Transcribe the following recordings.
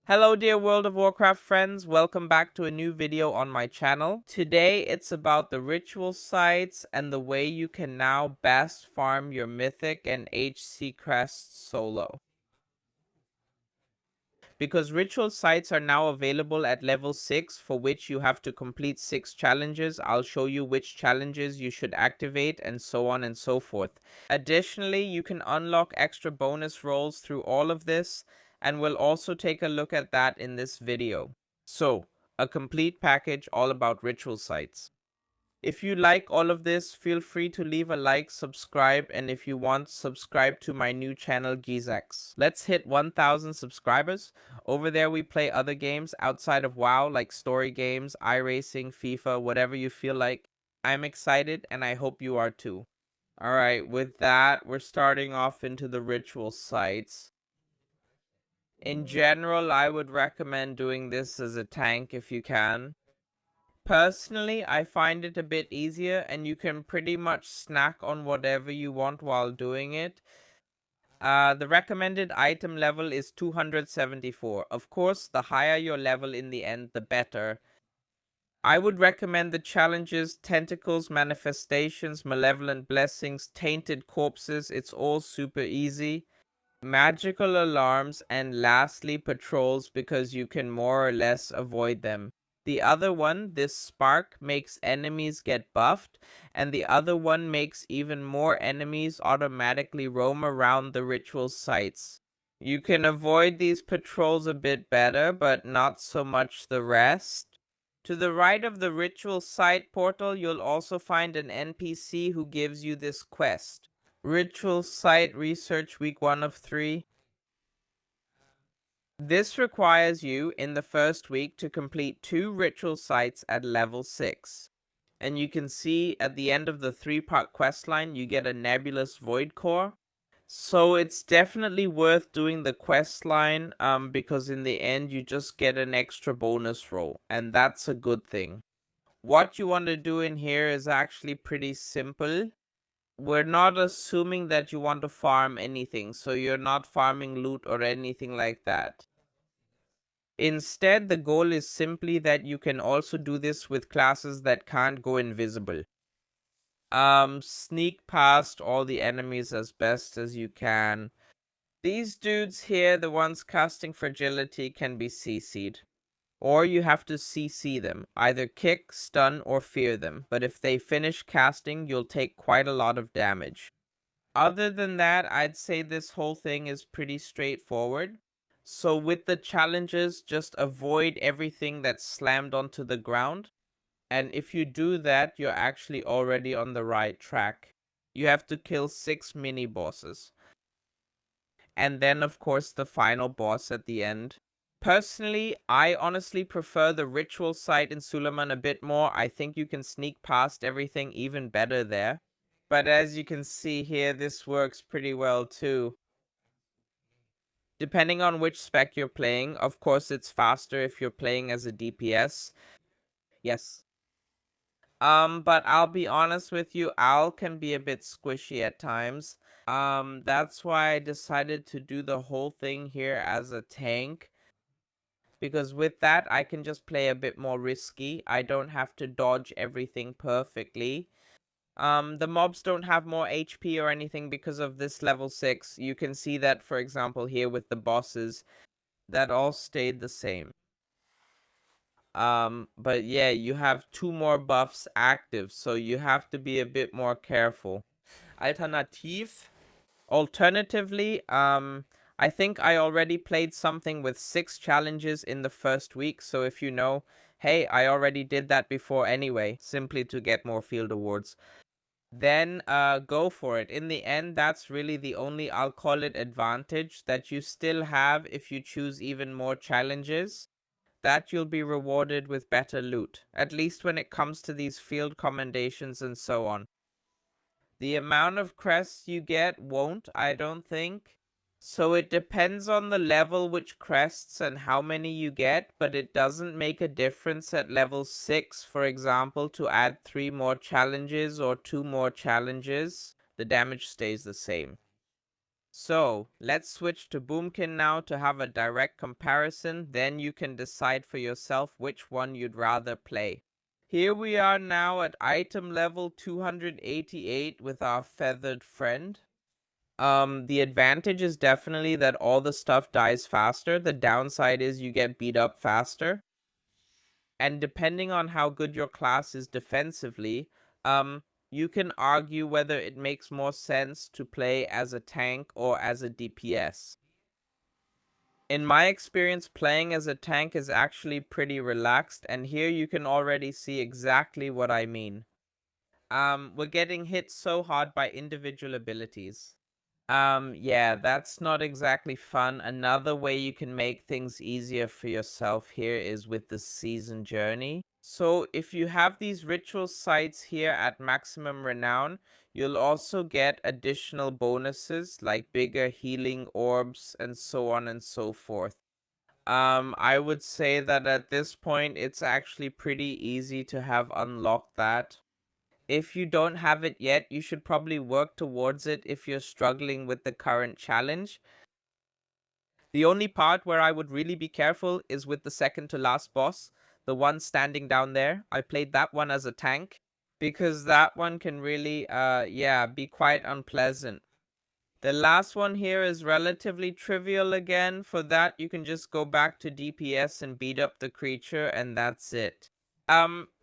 Hello dear World of Warcraft friends, welcome back to a new video on my channel. Today it's about the ritual sites and the way you can now best farm your Mythic and HC Crests solo. Because ritual sites are now available at level 6 for which you have to complete 6 challenges, I'll show you which challenges you should activate and so on and so forth. Additionally, you can unlock extra bonus rolls through all of this, and we'll also take a look at that in this video. So, a complete package all about ritual sites. If you like all of this, feel free to leave a like, subscribe, and if you want, subscribe to my new channel Gizax. Let's hit 1,000 subscribers. Over there we play other games outside of WoW, like story games, iRacing, FIFA, whatever you feel like. I'm excited and I hope you are too. Alright, with that, we're starting off into the ritual sites. In general, I would recommend doing this as a tank if you can. Personally, I find it a bit easier and you can pretty much snack on whatever you want while doing it. The recommended item level is 274. Of course, the higher your level in the end, the better. I would recommend the challenges, tentacles, manifestations, malevolent blessings, tainted corpses. It's all super easy. Magical alarms, and lastly patrols because you can more or less avoid them. The other one, this spark, makes enemies get buffed, and the other one makes even more enemies automatically roam around the ritual sites. You can avoid these patrols a bit better, but not so much the rest. To the right of the ritual site portal, you'll also find an NPC who gives you this quest. Ritual Site Research Week 1 of 3. This requires you, in the first week, to complete 2 ritual sites at level 6. And you can see at the end of the 3-part questline, you get a nebulous void core. So it's definitely worth doing the questline, because in the end, you just get an extra bonus roll. And that's a good thing. What you want to do in here is actually pretty simple. We're not assuming that you want to farm anything, so you're not farming loot or anything like that. Instead, the goal is simply that you can also do this with classes that can't go invisible. Sneak past all the enemies as best as you can. These dudes here, the ones casting fragility, can be CC'd. Or you have to CC them, either kick, stun, or fear them, but if they finish casting, you'll take quite a lot of damage. Other than that, I'd say this whole thing is pretty straightforward. So with the challenges, just avoid everything that's slammed onto the ground. And if you do that, you're actually already on the right track. You have to kill 6 mini-bosses. And then, of course, the final boss at the end. Personally, I honestly prefer the ritual site in Suleiman a bit more. I think you can sneak past everything even better there. But as you can see here, this works pretty well too. Depending on which spec you're playing, of course it's faster if you're playing as a DPS. Yes. But I'll be honest with you, Owl can be a bit squishy at times. That's why I decided to do the whole thing here as a tank. Because with that, I can just play a bit more risky. I don't have to dodge everything perfectly. The mobs don't have more HP or anything because of this level 6. You can see that, for example, here with the bosses, that all stayed the same. But yeah, you have 2 more buffs active, so you have to be a bit more careful. Alternatively, I think I already played something with 6 challenges in the first week, so if you know, hey, I already did that before anyway, simply to get more field awards. Then go for it. In the end, that's really the only, I'll call it, advantage that you still have if you choose even more challenges. That you'll be rewarded with better loot, at least when it comes to these field commendations and so on. The amount of crests you get won't, I don't think. So it depends on the level which crests and how many you get, but it doesn't make a difference at level 6, for example, to add 3 more challenges or 2 more challenges. The damage stays the same. So, let's switch to Boomkin now to have a direct comparison, then you can decide for yourself which one you'd rather play. Here we are now at item level 288 with our feathered friend. The advantage is definitely that all the stuff dies faster. The downside is you get beat up faster. And depending on how good your class is defensively, you can argue whether it makes more sense to play as a tank or as a DPS. In my experience, playing as a tank is actually pretty relaxed, and here you can already see exactly what I mean. We're getting hit so hard by individual abilities. Yeah, that's not exactly fun. Another way you can make things easier for yourself here is with the season journey. So if you have these ritual sites here at maximum renown, you'll also get additional bonuses like bigger healing orbs and so on and so forth. I would say that at this point, it's actually pretty easy to have unlocked that. If you don't have it yet, you should probably work towards it if you're struggling with the current challenge. The only part where I would really be careful is with the second to last boss, the one standing down there. I played that one as a tank because that one can really, be quite unpleasant. The last one here is relatively trivial again. For that, you can just go back to DPS and beat up the creature, and that's it.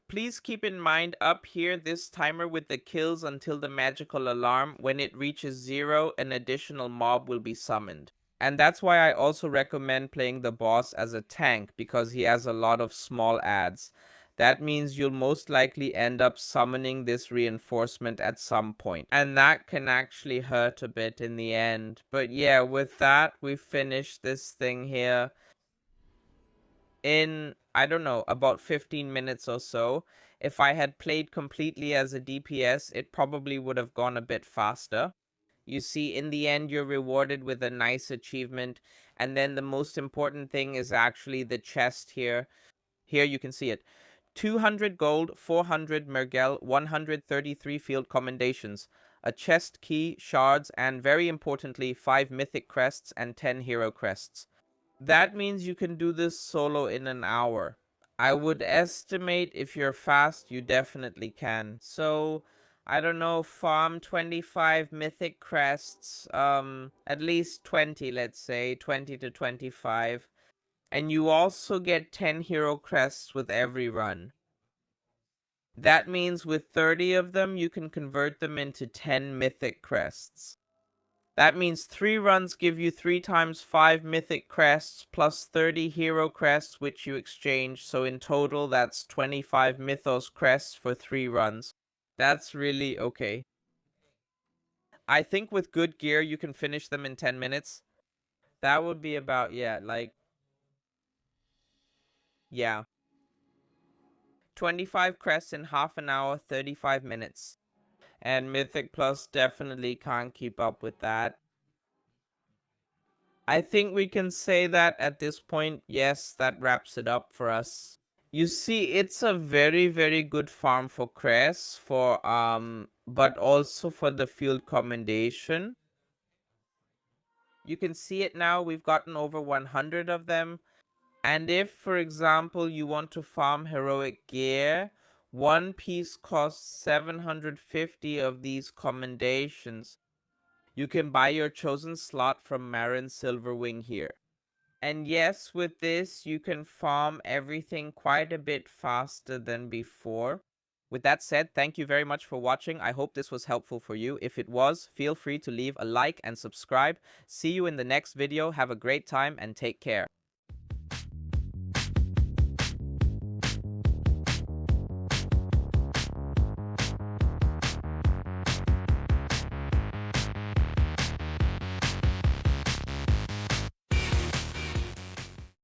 Please keep in mind up here this timer with the kills until the magical alarm. When it reaches 0, an additional mob will be summoned. And that's why I also recommend playing the boss as a tank, because he has a lot of small adds. That means you'll most likely end up summoning this reinforcement at some point. And that can actually hurt a bit in the end. But yeah, with that, we finished this thing here in, I don't know, about 15 minutes or so. If I had played completely as a DPS, it probably would have gone a bit faster. You see, in the end, you're rewarded with a nice achievement. And then the most important thing is actually the chest here. Here you can see it. 200 gold, 400 mergel, 133 field commendations, a chest key, shards, and very importantly, 5 mythic crests and 10 hero crests. That means you can do this solo in an hour. I would estimate if you're fast, you definitely can. So, I don't know, farm 25 mythic crests, at least 20, let's say, 20 to 25. And you also get 10 hero crests with every run. That means with 30 of them, you can convert them into 10 mythic crests. That means 3 runs give you 3 times 5 mythic crests plus 30 hero crests which you exchange, so in total that's 25 mythos crests for 3 runs. That's really okay. I think with good gear you can finish them in 10 minutes. That would be about, yeah. 25 crests in half an hour, 35 minutes. And Mythic Plus definitely can't keep up with that. I think we can say that at this point, yes, that wraps it up for us. You see, it's a very, very good farm for Crest, but also for the field commendation. You can see it now, we've gotten over 100 of them. And if, for example, you want to farm heroic gear, one piece costs 750 of these commendations. You can buy your chosen slot from Marin Silverwing here. And yes, with this, you can farm everything quite a bit faster than before. With that said, thank you very much for watching. I hope this was helpful for you. If it was, feel free to leave a like and subscribe. See you in the next video. Have a great time and take care.